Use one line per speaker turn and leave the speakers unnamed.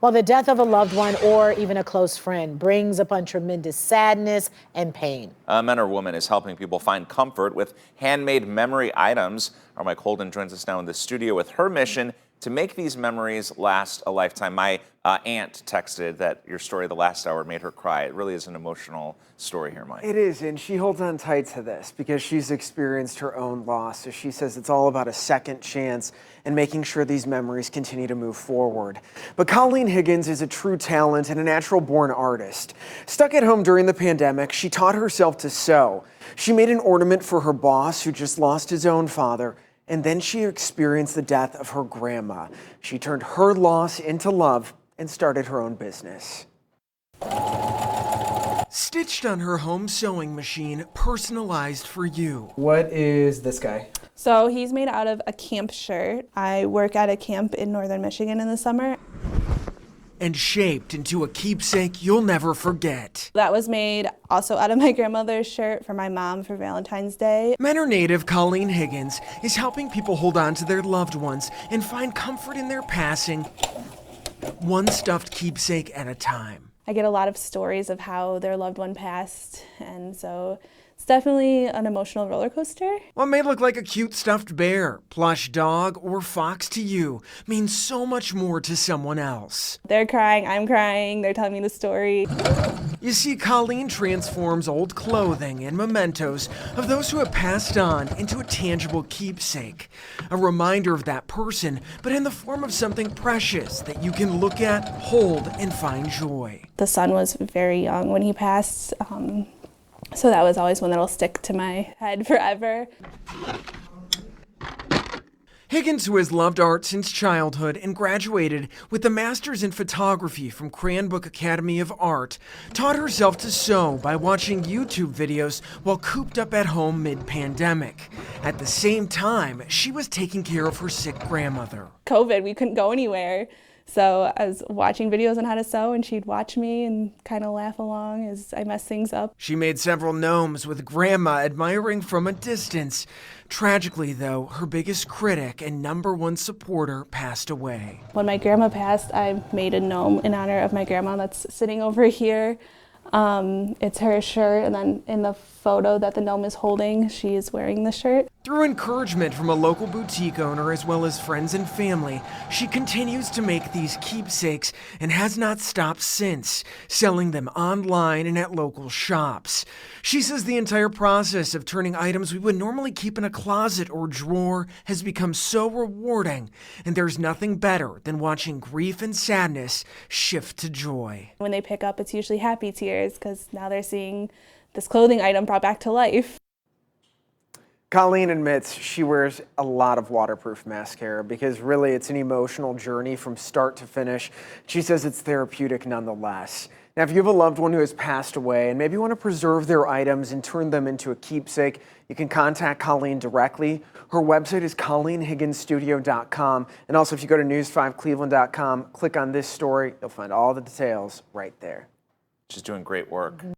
While the death of a loved one or even a close friend brings upon tremendous sadness and pain.
Men or Woman is helping people find comfort with handmade memory items. Our Mike Holden joins us now in the studio with her mission to make these memories last a lifetime. My aunt texted that your story the last hour made her cry. It really is an emotional story here, Mike.
It is, and she holds on tight to this because she's experienced her own loss. So she says it's all about a second chance and making sure these memories continue to move forward. But Colleen Higgins is a true talent and a natural-born artist. Stuck at home during the pandemic, she taught herself to sew. She made an ornament for her boss who just lost his own father. And then she experienced the death of her grandma. She turned her loss into love and started her own business. Stitched on her home sewing machine, personalized for you.
What is this guy?
So he's made out of a camp shirt. I work at a camp in northern Michigan in the summer.
And shaped into a keepsake you'll never forget.
That was made also out of my grandmother's shirt for my mom for Valentine's Day.
Mentor native Colleen Higgins is helping people hold on to their loved ones and find comfort in their passing, one stuffed keepsake at a time.
I get a lot of stories of how their loved one passed, and so it's definitely an emotional roller coaster.
What may look like a cute stuffed bear, plush dog, or fox to you means so much more to someone else.
They're crying, I'm crying, they're telling me the story.
You see, Colleen transforms old clothing and mementos of those who have passed on into a tangible keepsake, a reminder of that person, but in the form of something precious that you can look at, hold, and find joy.
The son was very young when he passed, so that was always one that'll stick to my head forever.
Higgins, who has loved art since childhood and graduated with a master's in photography from Cranbrook Academy of Art, taught herself to sew by watching YouTube videos while cooped up at home mid-pandemic. At the same time, she was taking care of her sick grandmother.
COVID, we couldn't go anywhere. So I was watching videos on how to sew, and she'd watch me and kind of laugh along as I mess things up.
She made several gnomes with Grandma admiring from a distance. Tragically, though, her biggest critic and #1 supporter passed away.
When my grandma passed, I made a gnome in honor of my grandma that's sitting over here. It's her shirt, and then in the photo that the gnome is holding, she is wearing the shirt.
Through encouragement from a local boutique owner as well as friends and family, she continues to make these keepsakes and has not stopped since, selling them online and at local shops. She says the entire process of turning items we would normally keep in a closet or drawer has become so rewarding, and there's nothing better than watching grief and sadness shift to joy.
When they pick up, it's usually happy tears because now they're seeing this clothing item brought back to life.
Colleen admits she wears a lot of waterproof mascara because really it's an emotional journey from start to finish. She says it's therapeutic nonetheless. Now, if you have a loved one who has passed away and maybe want to preserve their items and turn them into a keepsake, you can contact Colleen directly. Her website is ColleenHigginsStudio.com. And also, if you go to news5cleveland.com, click on this story, you'll find all the details right there.
She's doing great work.